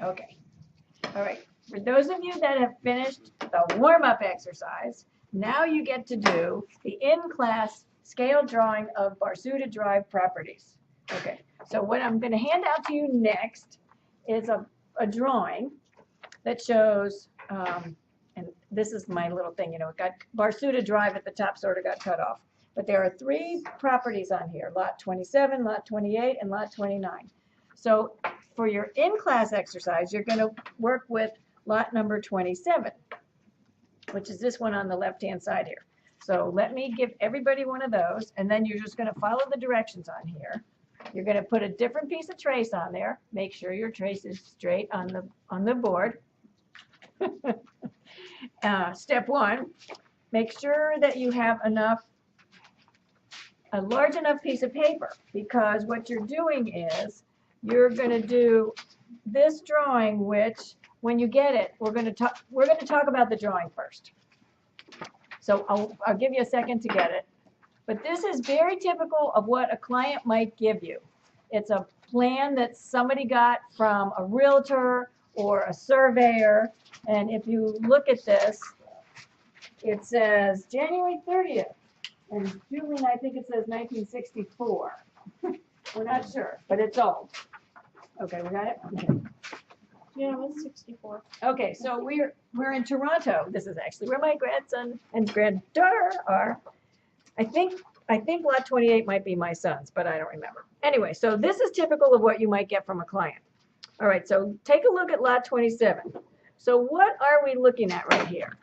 Okay. All right. For those of you that have finished the warm-up exercise, now you get to do the in-class scale drawing of Barsuta Drive properties. Okay. So what I'm going to hand out to you next is a drawing that shows, and this is my little thing, you know, it got Barsuta Drive at the top sort of got cut off. But there are 3 properties on here, lot 27, lot 28, and lot 29. So for your in-class exercise, you're going to work with lot number 27, which is this one on the left-hand side here. So let me give everybody one of those, and then you're just going to follow the directions on here. You're going to put a different piece of trace on there. Make sure your trace is straight on the board. Step 1, make sure that you have a large enough piece of paper, because what you're doing is you're going to do this drawing, which when you get it, we're going to talk about the drawing first. So I'll give you a second to get it. But this is very typical of what a client might give you. It's a plan that somebody got from a realtor or a surveyor. And if you look at this, it says January 30th. And Julian, I think it says 1964. We're not sure, but it's old. Okay, we got it? Okay. Yeah, it was 64. Okay, so we're in Toronto. This is actually where my grandson and granddaughter are. I think lot 28 might be my son's, but I don't remember. Anyway, so this is typical of what you might get from a client. All right, so take a look at lot 27. So what are we looking at right here?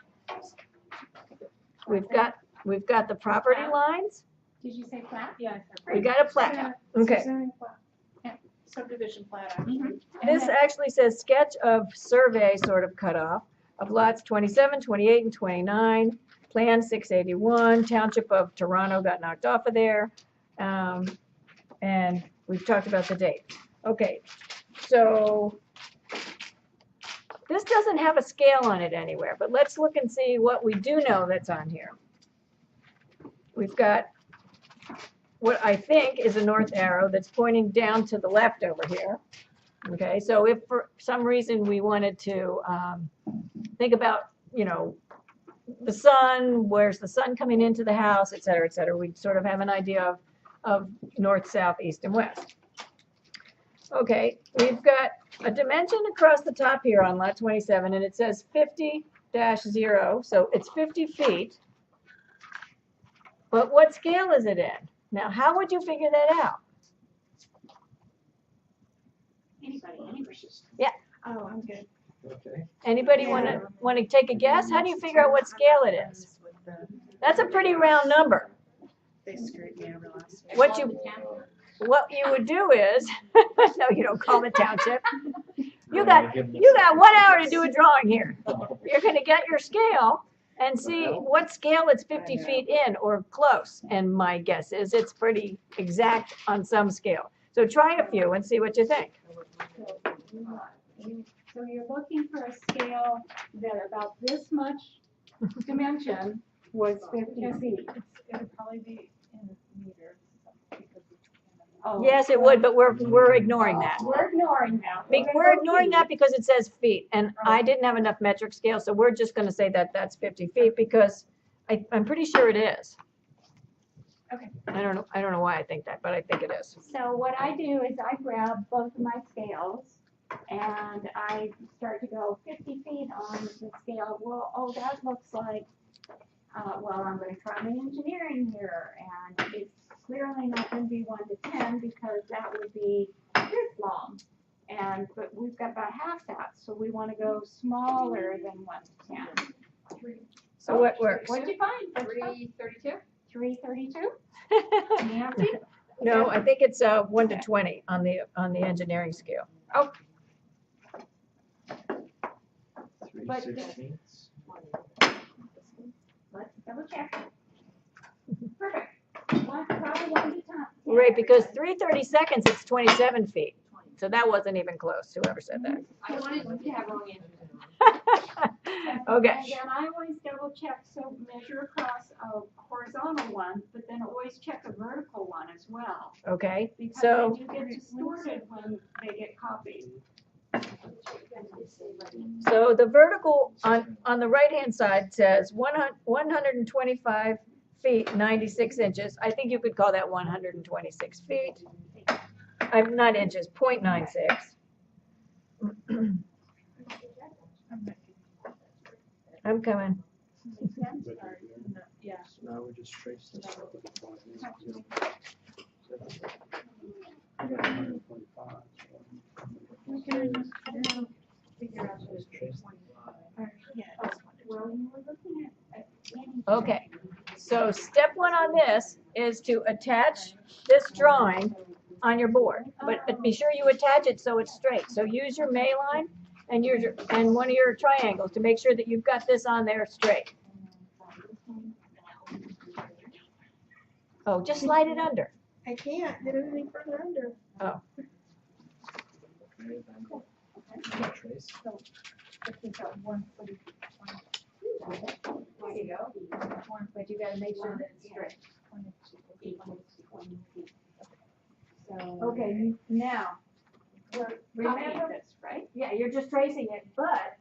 We've got the property lines. Did you say plat? Yeah, I said We got a plat. Okay. Yeah, subdivision plat, actually. This actually says sketch of survey sort of cutoff of lots 27, 28, and 29. Plan 681. Township of Toronto got knocked off of there. And we've talked about the date. Okay, so this doesn't have a scale on it anywhere, but let's look and see what we do know that's on here. We've got what I think is a north arrow that's pointing down to the left over here. Okay, so if for some reason we wanted to think about, you know, the sun, where's the sun coming into the house, et cetera, we'd sort of have an idea of north, south, east, and west. Okay, we've got a dimension across the top here on lot 27, and it says 50-0, so it's 50 feet. But what scale is it in? Now, how would you figure that out? Anybody? Yeah. Oh, I'm good. Okay. Anybody want to take a guess? How do you figure out what scale it is? That's a pretty round number. They screwed me over last week. What you would do is, no, you don't call the township. You got 1 hour to do a drawing here. You're going to get your scale and see what scale it's 50 feet in or close. And my guess is it's pretty exact on some scale. So try a few and see what you think. So you're looking for a scale that about this much dimension was 50 feet. It would probably be in meters. Oh, Yes, it would, but we're ignoring that. We're ignoring that. We're ignoring that because it says feet, and I didn't have enough metric scale, so we're just going to say that that's 50 feet because I'm pretty sure it is. Okay. I don't know why I think that, but I think it is. So what I do is I grab both of my scales and I start to go 50 feet on the scale. Well, oh, that looks like, well, I'm going to try my engineering here, and it's clearly not going to be 1 to 10 because that would be this long. But we've got about half that, so we want to go smaller than 1 to 10. So what works? What did you find? 332? 332? Nancy? No, I think it's 1 to 20 on the engineering scale. Oh. 3/16. Let's double check. Perfect. Probably 1 to 10. Right, because 3/32 it's 27 feet. So that wasn't even close, whoever said that. I wanted to have wrong answers. Okay. And then I always double check, so measure across a horizontal one, but then always check a vertical one as well. Okay, Because so then you get distorted when they get copied. So the vertical on the right-hand side says 125 feet, 96 inches. I think you could call that 126 feet. I'm not inches, 0.96. I'm coming. Yeah. So now we just trace this. We can now figure out Just trace the line. yeah, well, you were looking at Annie's. Okay, so step one on this is to attach this drawing on your board, but be sure you attach it so it's straight. So use your May line and one of your triangles to make sure that you've got this on there straight. Oh, just slide it under. I can't get anything further under. Oh, Trace. there you go. But you gotta make sure that it's straight. Okay, now, remember, this, right? yeah, you're just tracing it, but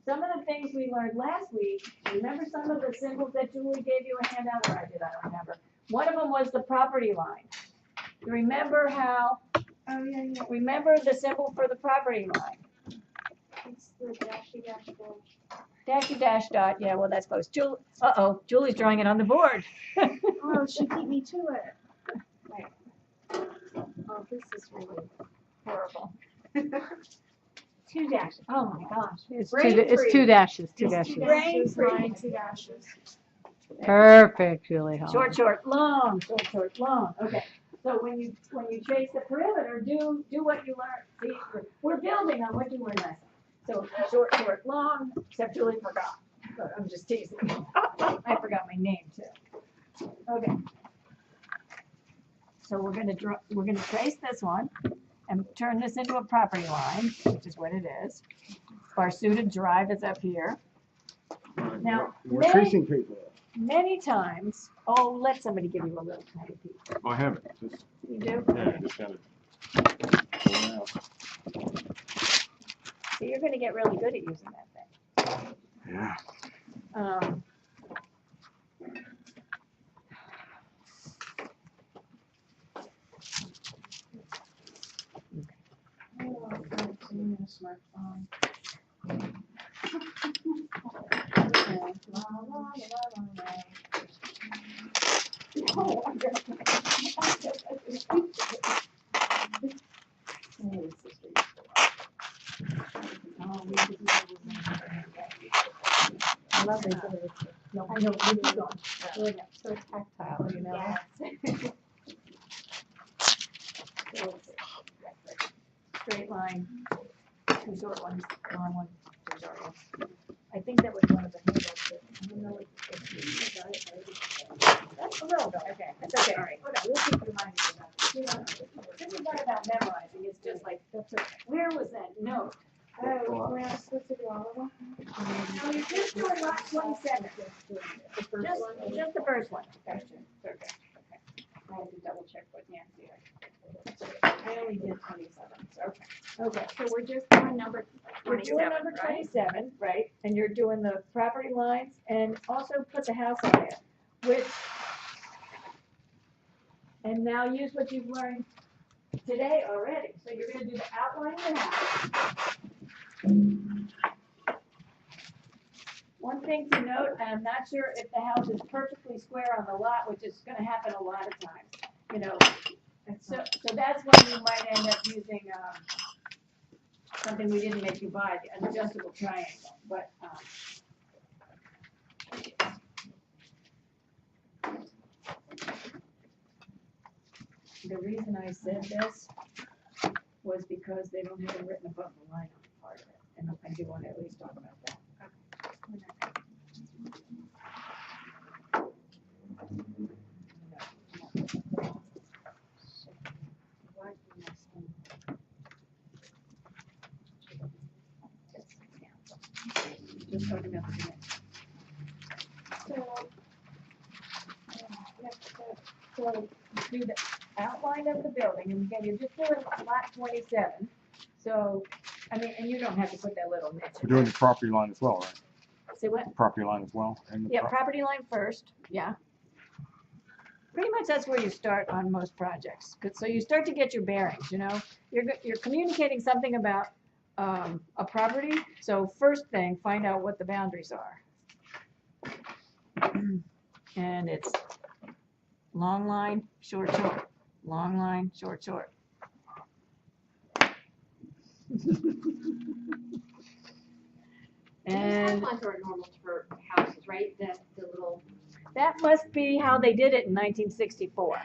some of the things we learned last week, remember some of the symbols that Julie gave you a handout, or I did, I don't remember. One of them was the property line. You remember how, Oh, yeah, yeah. remember the symbol for the property line? It's the dashy dash dash. Dashy dash dot, yeah, well, that's close. Uh-oh, Julie's drawing it on the board. Oh, she beat me to it. Oh, this is really Horrible. Two dashes. Oh, my gosh. It's Brain two, it's freeze. two dashes, two It's dashes. two dashes. Brain freeze. 2 dashes. Perfect, Julie Hall. Short, short, long, short, short, long. Okay. So when you trace the perimeter, do what you learned. See, we're building on what you learned last time. So short, short, long, except Julie forgot. But I'm just teasing. I forgot my name too. Okay. So we're gonna trace this one and turn this into a property line, which is what it is. Barsuta Drive is up here. Now, More tracing paper. many times, oh, let somebody give you a little tiny piece. Oh, I have it. Just, You do? yeah, just got it. Pull it out. So you're gonna get really good at using that thing. Yeah. Oh, I'm doing a smartphone. Oh, I'm gonna. I love these. No, I know, you keep going. Really, so tactile, you know? Yes. Straight line, two short ones, long one, two short ones. I think that was one of the handouts, but I don't know if that's a little bit, okay, that's okay, all right. Okay, we'll keep reminding you about it. You know, this is not about memorizing, it's just like, where was that note? Oh, we're not supposed to do all of them? No, you're just doing lot 27. Just the first one. Gotcha. Okay. I had to double check what Nancy had. I only did 27, so, okay. Okay. So we're just doing number We're doing 27, number right? 27, right, and you're doing the property lines, and also put the house on it, which, and now use what you've learned today already, so you're gonna do the outline of the house. One thing to note, I'm not sure if the house is perfectly square on the lot, which is gonna happen a lot of times, you know. So that's when you might end up using, something we didn't make you buy, an adjustable triangle, but, the reason I said this was because they don't have it written above the line on part of it, and I do want to at least talk about that. Just talking about the dimensions. So do the outline of the building, and again, you're just doing lot 27. So I mean, and you don't have to put that little niche We're in. doing the property line as well, right? Say what? Property line as well. And the Yeah, property line first, yeah. Pretty much that's where you start on most projects. So you start to get your bearings, you know? You're communicating something about a property, so first thing, find out what the boundaries are. And it's long line, short, short, long line, short, short. And Lines are normal for houses, right? The little. that must be how they did it in 1964.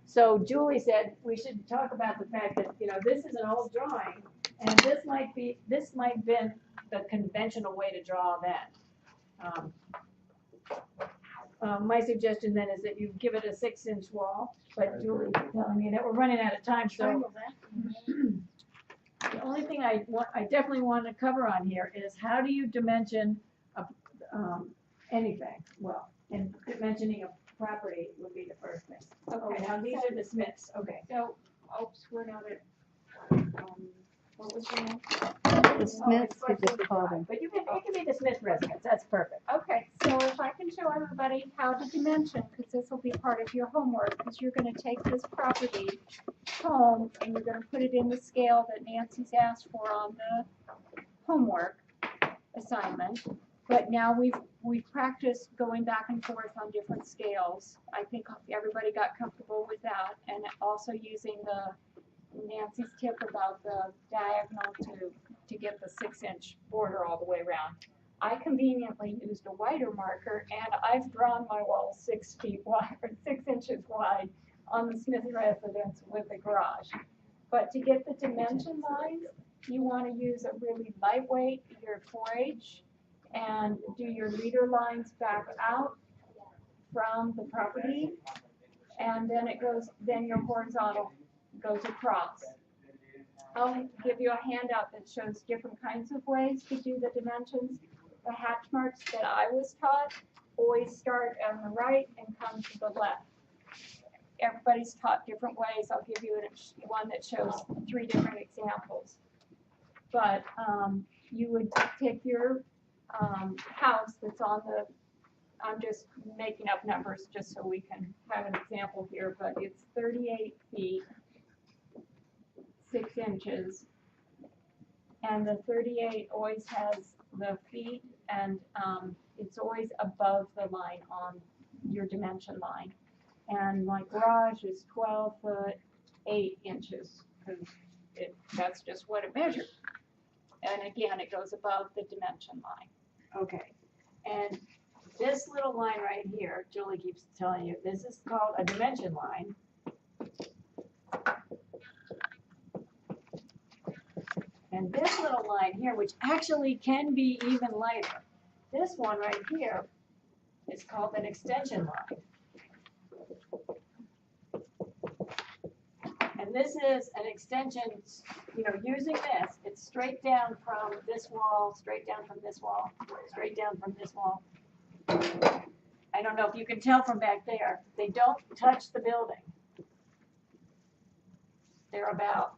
So Julie said we should talk about the fact that, you know, this is an old drawing, and this might been the conventional way to draw then. My suggestion then is that you give it a 6-inch wall, but Julie's telling me that we're running out of time, so. The only thing I definitely want to cover on here is how do you dimension anything? Well, and dimensioning a property would be the first thing. Okay, now these are the Smiths, okay. So, oops, we're not at, what was the name? The Smiths could just call them. But it can be the Smith residence, that's perfect. Okay, so if I can show everybody how to dimension, because this will be part of your homework, because you're gonna take this property home and you're gonna put it in the scale that Nancy's asked for on the homework assignment. But now we've practiced going back and forth on different scales. I think everybody got comfortable with that, and also using Nancy's tip about the diagonal to get the 6-inch border all the way around. I conveniently used a wider marker, and I've drawn my wall 6 feet wide, or 6 inches wide on the Smith residence with the garage. But to get the dimension lines, you want to use a really lightweight, your 4H, and do your leader lines back out from the property, and then then your horizontal goes across. I'll give you a handout that shows different kinds of ways to do the dimensions. The hatch marks that I was taught always start on the right and come to the left. Everybody's taught different ways. I'll give you one that shows 3 different examples. But you would take your house that's on the, I'm just making up numbers just so we can have an example here, but it's 38 feet, 6 inches. And the 38 always has the feet, and it's always above the line on your dimension line. And my garage is 12 foot 8 inches, because that's just what it measured. And again, it goes above the dimension line. Okay, and this little line right here, Julie keeps telling you, this is called a dimension line. And this little line here, which actually can be even lighter, this one right here is called an extension line. And this is an extension, you know, using this, it's straight down from this wall, straight down from this wall, straight down from this wall. I don't know if you can tell from back there, they don't touch the building. They're about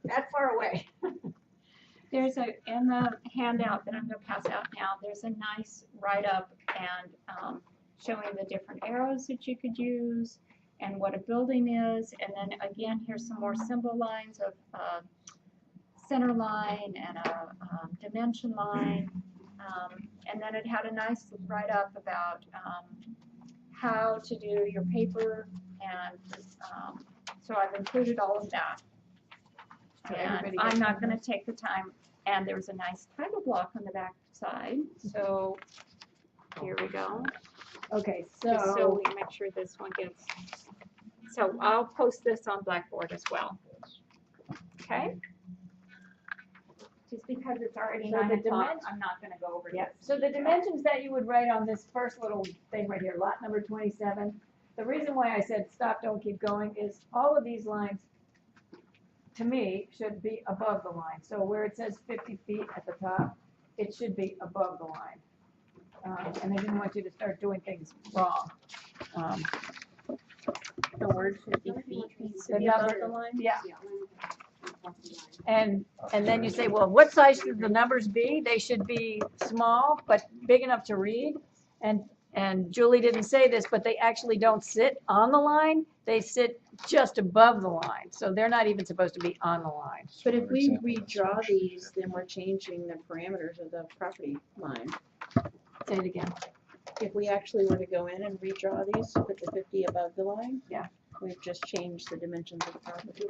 that far away. There's in the handout that I'm gonna pass out now, there's a nice write-up and showing the different arrows that you could use and what a building is. And then again, here's some more symbol lines of center line and a dimension line. And then it had a nice write-up about how to do your paper, and so I've included all of that. And I'm not going to take the time, and there's a nice title block on the back side, so here we go. Okay, Just so so, we make sure this one gets, so I'll post this on Blackboard as well. Okay? Just because it's already So 9 the o'clock, dimension- I'm not gonna go over yeah, this. so the dimensions that you would write on this first little thing right here, lot number 27, the reason why I said stop, don't keep going is all of these lines, to me, should be above the line. So where it says 50 feet at the top, it should be above the line. And I didn't want you to start doing things wrong. The word 50 feet needs to The be number- above the line? Yeah, And then you say, well, what size should the numbers be? They should be small, but big enough to read. And Julie didn't say this, but they actually don't sit on the line. They sit just above the line. So they're not even supposed to be on the line. But if we redraw these, then we're changing the parameters of the property line. Say it again. If we actually were to go in and redraw these, put the 50 above the line. Yeah. We've just changed the dimensions of the property.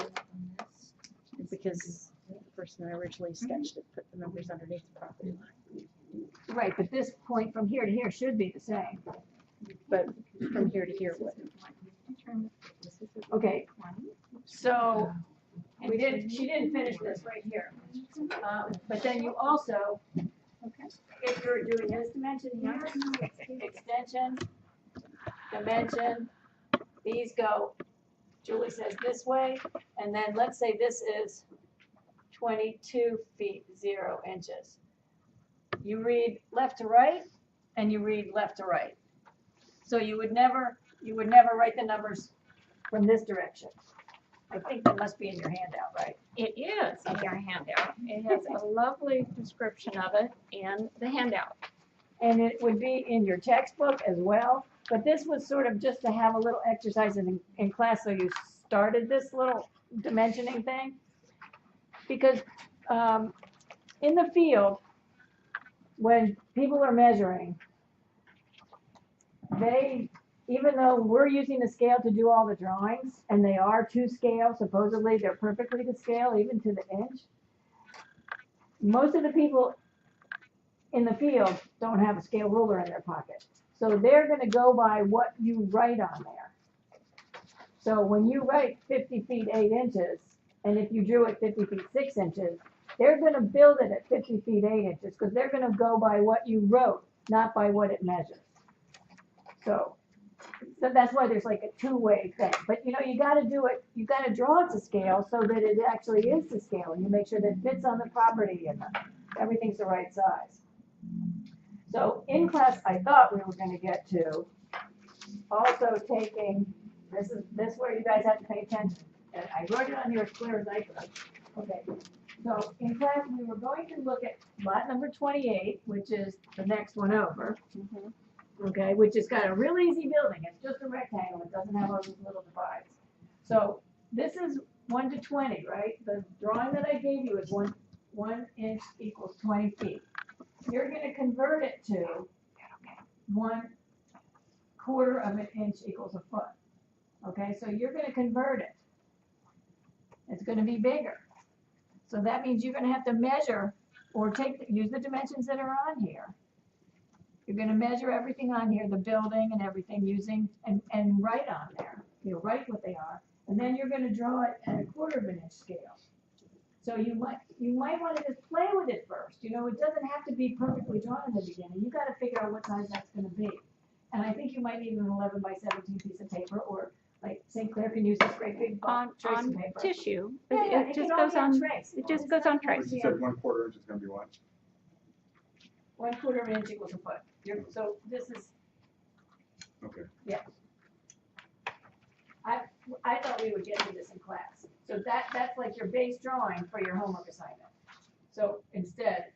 Because the person that originally sketched it put the numbers underneath the property line. Right, but this point from here to here should be the same. But from here to here, what? Okay, so she didn't finish this right here. But then you also, if you're doing this dimension here, extension, dimension, these go, Julie says this way, and then let's say this is 22 feet 0 inches. You read left to right, and you read left to right. So you would never write the numbers from this direction. I think that must be in your handout, right? It is in your handout. It has a lovely description of it in the handout. And it would be in your textbook as well. But this was sort of just to have a little exercise in class, so you started this little dimensioning thing. Because in the field, when people are measuring, even though we're using the scale to do all the drawings, and they are to scale, supposedly they're perfectly to scale, even to the inch, most of the people in the field don't have a scale ruler in their pocket. So they're gonna go by what you write on there. So when you write 50 feet 8 inches, and if you drew it 50 feet 6 inches, they're gonna build it at 50 feet 8 inches, because they're gonna go by what you wrote, not by what it measures. So that's why there's like a two-way thing. But you know, you gotta do it, you gotta draw it to scale so that it actually is to scale, and you make sure that it fits on the property and everything's the right size. So in class, I thought we were gonna get to also taking, this where you guys have to pay attention. And I wrote it on here as clear as I could. Okay, so in class, we were going to look at lot number 28, which is the next one over. Okay, which has got a real easy building. It's just a rectangle. It doesn't have all these little divides. So this is 1 to 20, right? The drawing that I gave you is one inch equals 20 feet. You're going to convert it to 1/4 of an inch equals a foot. Okay, so you're going to convert it. It's going to be bigger. So that means you're going to have to measure or use the dimensions that are on here. You're going to measure everything on here, the building and everything using, and write on there. You write what they are. And then you're going to draw it at 1/4 of an inch scale. So you might want to just play with it first. You know, it doesn't have to be perfectly drawn in the beginning. You got to figure out what size that's going to be. And I think you might need an 11 by 17 piece of paper, or like St. Clair can use this great big tracing paper. Tissue. Yeah, It just goes on trace. it just goes on trace. You said 1/4 inch is gonna be what? 1/4 of an inch equals a foot. So this is, Okay. yeah. I thought we would get to this in class. So that's like your base drawing for your homework assignment. So instead,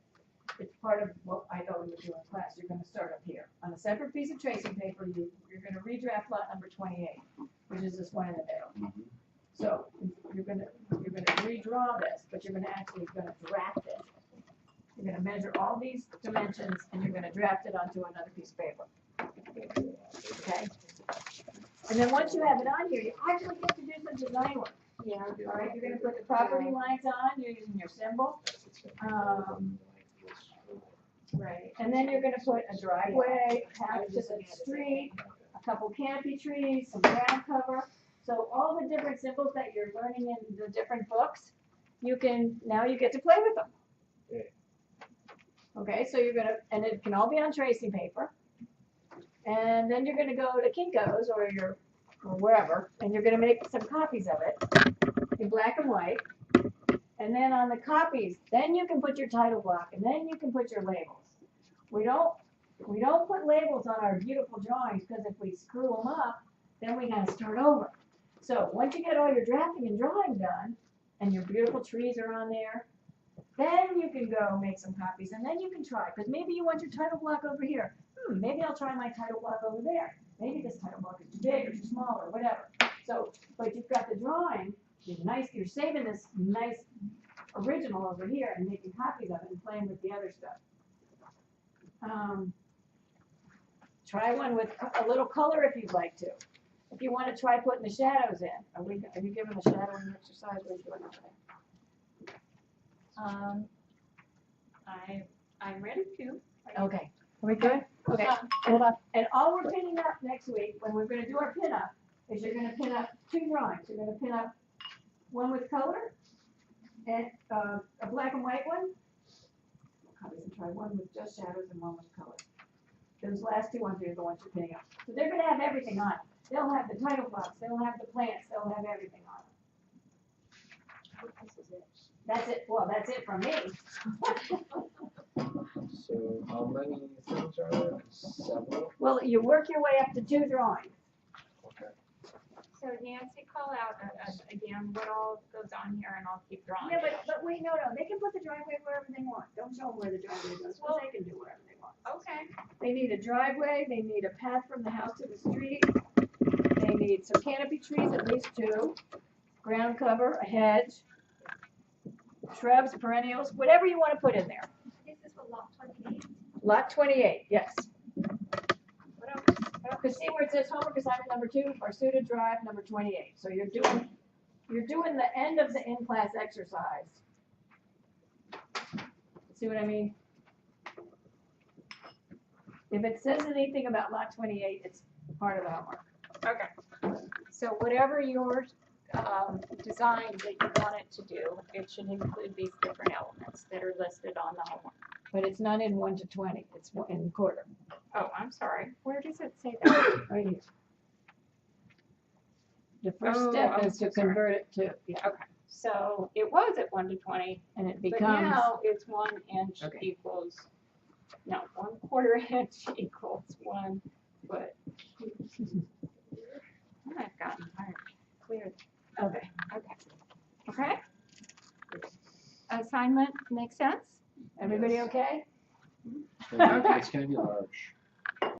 it's part of what I thought we would do in class. You're gonna start up here. On a separate piece of tracing paper, you're gonna redraft lot number 28, which is this one in the middle. So you're gonna redraw this, but you're gonna draft it. You're gonna measure all these dimensions, and you're gonna draft it onto another piece of paper. Okay? And then once you have it on here, you actually get to do some design work. Yeah. All right, you're gonna put the property lines on, you're using your symbol. Right, and then you're gonna put a driveway, a path to the street, a couple canopy trees, some ground cover. So all the different symbols that you're learning in the different books, now you get to play with them. Okay, so and it can all be on tracing paper. And then you're gonna go to Kinko's or wherever, and you're gonna make some copies of it in black and white. And then on the copies, then you can put your title block, and then you can put your labels. We don't put labels on our beautiful drawings, because if we screw them up, then we gotta start over. So once you get all your drafting and drawing done, and your beautiful trees are on there, then you can go make some copies, and then you can try, because maybe you want your title block over here. Maybe I'll try my title block over there. Maybe this title block is too big or too small or whatever. So, but you've got the drawing, you're saving this nice original over here and making copies of it and playing with the other stuff. Try one with a little color if you'd like to. If you want to try putting the shadows in. Are you giving the shadowing exercise? What are you doing over there? I'm ready to. Okay. Are we good? Okay. And all we're pinning up next week, when we're gonna do our pin up, is you're gonna pin up 2 drawings. You're gonna pin up one with color and a black and white one. Copies and try one with just shadows and one with color. Those last 2 ones are the ones you're pinning up. So they're gonna have everything on it. They'll have the title blocks, they'll have the plants, they'll have everything on it. That's it. Well, that's it from me. So how many things are there? Several? Well, you work your way up to 2 drawings. Okay. So Nancy, call out again what all goes on here and I'll keep drawing. Yeah, but wait, no, they can put the driveway wherever they want. Don't show them where the driveway goes, because they can do whatever they want. Okay. They need a driveway, they need a path from the house to the street, they need some canopy trees, at least 2, ground cover, a hedge, shrubs, perennials, whatever you want to put in there. This is what lot 28. Lot 28, yes. What else? Because see where it says homework assignment number 2, Barsuda Drive number 28. So you're doing the end of the in-class exercise. See what I mean? If it says anything about lot 28, it's part of the homework. Okay. So whatever your design that you want it to do, it should include these different elements that are listed on the homework. But it's not in 1 to 20, it's in quarter. Oh, I'm sorry. Where does it say that? Right here. The first Oh, step I'm is so to sorry. convert it to, yeah, Okay. So it was at 1 to 20, and it but becomes, now it's 1 inch Okay. equals, no, 1/4 inch equals 1 foot. I've gotten tired. Clear. okay. Okay. Okay? Assignment make sense? Everybody okay? It's gonna be large.